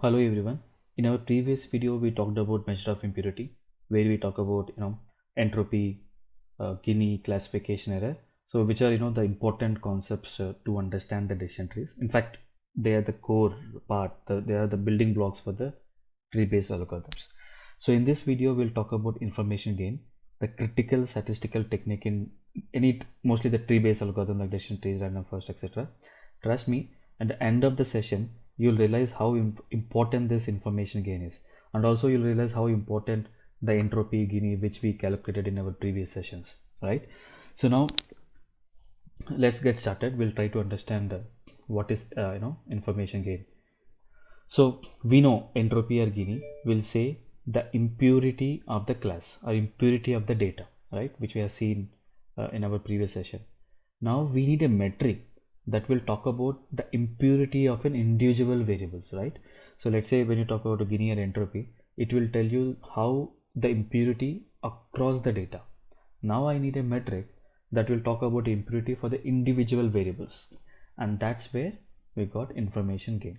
Hello everyone. In our previous video, we talked about measure of impurity, where we talk about entropy, Gini classification error. So which are the important concepts to understand the decision trees. In fact, they are the core part. They are the building blocks for the tree-based algorithms. So in this video, we'll talk about information gain, the critical statistical technique in mostly the tree-based algorithm like decision trees, random forest, etc. Trust me, at the end of the session, you'll realize how important this information gain is, and also you'll realize how important the entropy Gini which we calculated in our previous sessions, right? So now let's get started. We'll try to understand what is information gain. So we know entropy or Gini will say the impurity of the class or impurity of the data, right, which we have seen in our previous session. Now we need a metric that will talk about the impurity of an individual variables, right? So let's say when you talk about a Gini or entropy, it will tell you how the impurity across the data. Now I need a metric that will talk about impurity for the individual variables, and that's where we got information gain.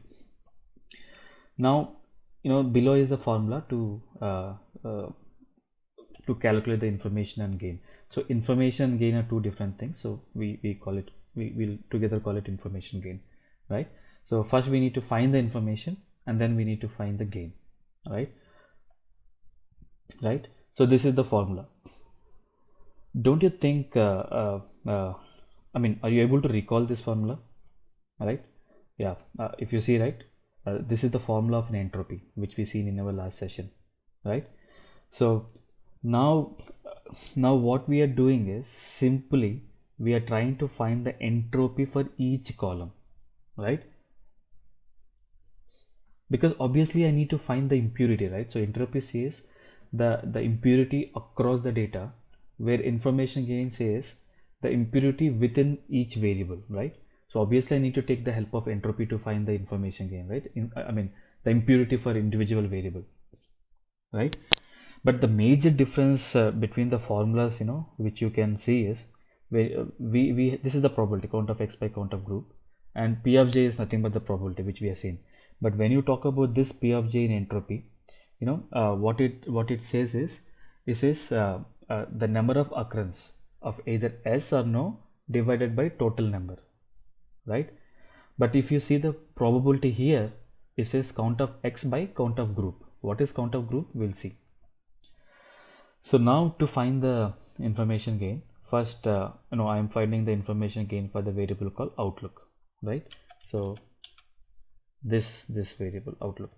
Now below is the formula uh, to calculate the information and gain. So information and gain are two different things, so we call it, we will together call it information gain, right? So first we need to find the information and then we need to find the gain, right? So this is the formula. Don't you think I mean, are you able to recall this formula, right? Yeah, if you see, right, this is the formula of an entropy which we seen in our last session, right? So now what we are doing is simply we are trying to find the entropy for each column, right? Because obviously I need to find the impurity, right? So entropy says the impurity across the data, where information gain says the impurity within each variable, right? So obviously I need to take the help of entropy to find the information gain, right? I mean the impurity for individual variable, right? But the major difference between the formulas, which you can see is we this is the probability count of x by count of group, and p of j is nothing but the probability which we have seen. But when you talk about this p of j in entropy, what it says is it says the number of occurrence of either s or no divided by total number, right? But if you see the probability here, it says count of x by count of group. What is count of group? We'll see. So now to find the information gain, first I am finding the information gain for the variable called outlook, right? So this variable outlook.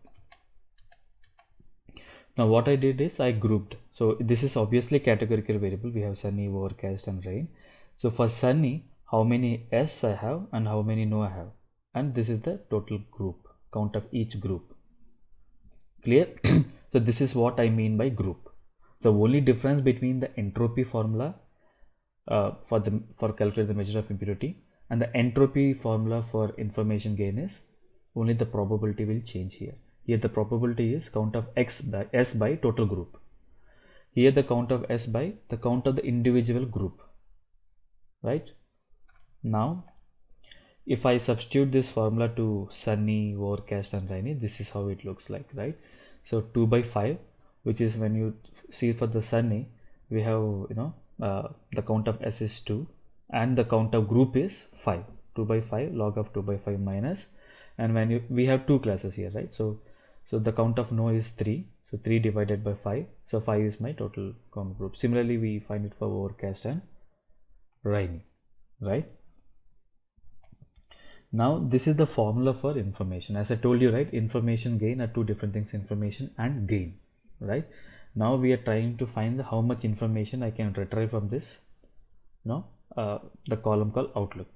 Now what I did is I grouped. So this is obviously categorical variable. We have sunny, overcast, and rain. So for sunny, how many s I have and how many no I have, and this is the total group count of each group. Clear? So this is what I mean by group. The only difference between the entropy formula for calculating the measure of impurity and the entropy formula for information gain is only the probability will change here. Here the probability is count of s by total group. Here the count of s by the count of the individual group, right? Now if I substitute this formula to sunny, overcast, and rainy, this is how it looks like, right? So 2 by 5, which is when you see for the sunny, we have the count of s is 2 and the count of group is 5. 2 by 5 log of 2 by 5 minus, and when we have two classes here, right? So the count of no is 3, so 3 divided by 5, so 5 is my total count group. Similarly we find it for overcast and rainy, right? Now this is the formula for information. As I told you, right, information gain are two different things, information and gain, right? Now we are trying to find how much information I can retrieve from this the column called outlook.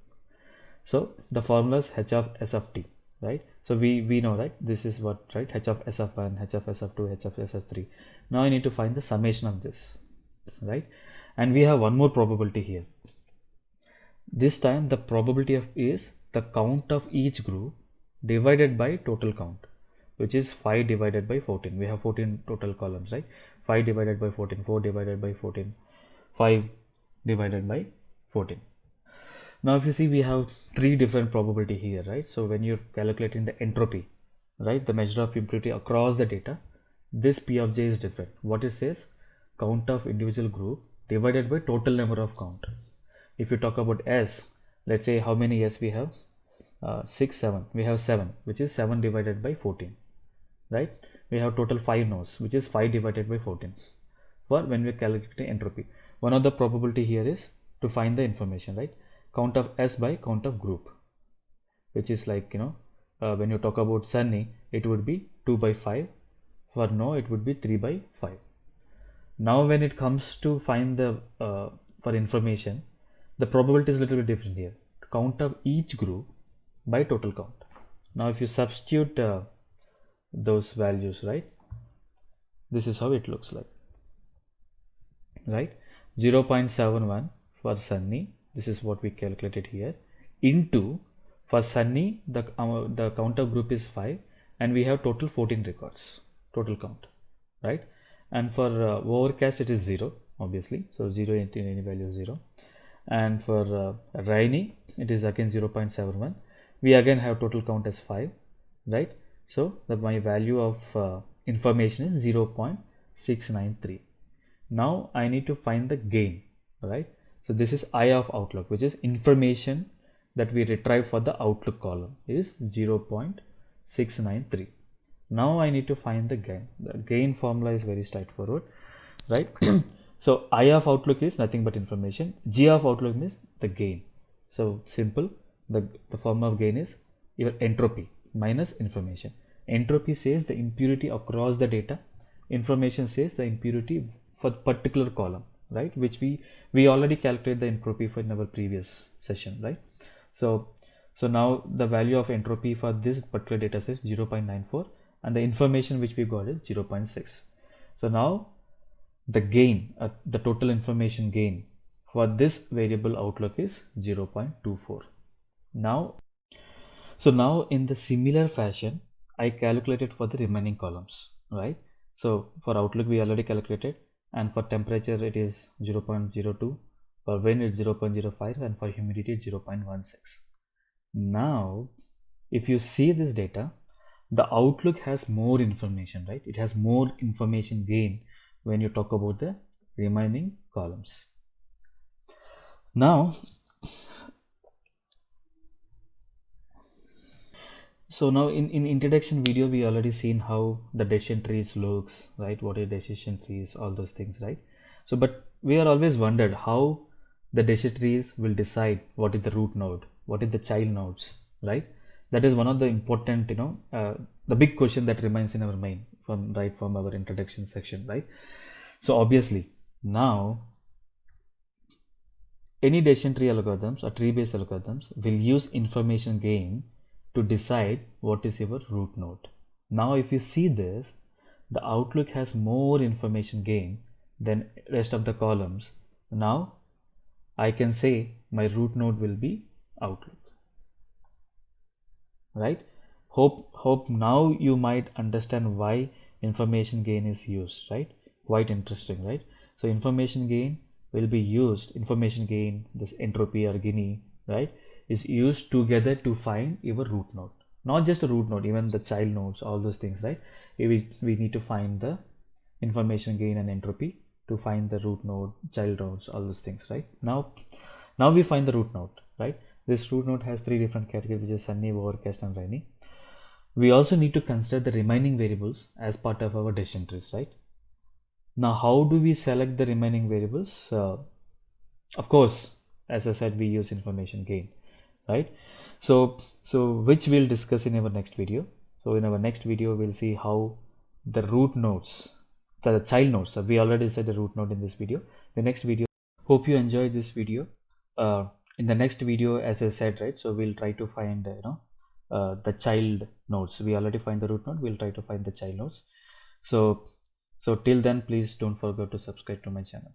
So the formula is h of s of t, right? So we know, right, this is what, right, h of s of 1, h of s of 2, h of s of 3. Now I need to find the summation of this, right? And we have one more probability here. This time the probability of is the count of each group divided by total count, which is 5 divided by 14. We have 14 total columns, right? 5 divided by 14, 4 divided by 14, 5 divided by 14. Now if you see, we have three different probability here, right? So when you're calculating the entropy, right? The measure of impurity across the data. This P of j is different. What it says, count of individual group divided by total number of count. If you talk about S, let's say how many S we have, 6, 7, we have 7, which is 7 divided by 14, right? We have total 5 nodes, which is 5 divided by 14 for when we are calculating entropy. One of the probability here is to find the information, right? Count of S by count of group, which is like, when you talk about Sunny, it would be 2 by 5. For no, it would be 3 by 5. Now when it comes to find the for information, the probability is a little bit different here. Count of each group by total count. Now if you substitute those values, right, this is how it looks like, right? 0.71 for Sunny, this is what we calculated here, into, for Sunny the count of group is 5 and we have total 14 records, total count, right? And for Overcast it is 0, obviously, so 0 into any value 0. And for Rainy it is again 0.71. We again have total count as 5, right? So my value of information is 0.693. Now I need to find the gain, right? So this is I of Outlook, which is information that we retrieve for the Outlook column is 0.693. Now I need to find the gain. The gain formula is very straightforward, right? So I of Outlook is nothing but information. G of Outlook means the gain. So simple, the formula of gain is your entropy minus information. Entropy says the impurity across the data. Information says the impurity for particular column, right? Which we already calculated the entropy for in our previous session, right? So now the value of entropy for this particular data set is 0.94 and the information which we got is 0.6. So now the gain, the total information gain for this variable Outlook is 0.24. Now in the similar fashion, I calculated for the remaining columns, right? So for Outlook we already calculated, and for temperature it is 0.02, for wind it's 0.05, and for humidity it's 0.16. Now if you see this data, the Outlook has more information, right? It has more information gain when you talk about the remaining columns. Now in introduction video we already seen how the decision trees looks, right? What is decision trees, all those things, right? So but we are always wondered how the decision trees will decide what is the root node, what is the child nodes, right? That is one of the important, the big question that remains in our mind from our introduction section, right? So obviously now any decision tree algorithms or tree based algorithms will use information gain to decide what is your root node. Now if you see this, the Outlook has more information gain than rest of the columns. Now I can say my root node will be Outlook, right? Hope now you might understand why information gain is used, right? Quite interesting, right? So information gain will be used, information gain, this entropy or Gini, right, is used together to find your root node. Not just a root node, even the child nodes, all those things, right? We need to find the information gain and entropy to find the root node, child nodes, all those things, right? Now we find the root node, right? This root node has 3 different categories, which is Sunny, Overcast and Rainy. We also need to consider the remaining variables as part of our decision trees, right? Now how do we select the remaining variables? Of course, as I said, we use information gain, right? So which we'll discuss in our next video. So in our next video we'll see how the root nodes, the child nodes, so we already said the root node in this video. The next video, hope you enjoyed this video. In the next video, as I said, right, so we'll try to find the child nodes. We already find the root node, we'll try to find the child nodes. So till then, please don't forget to subscribe to my channel.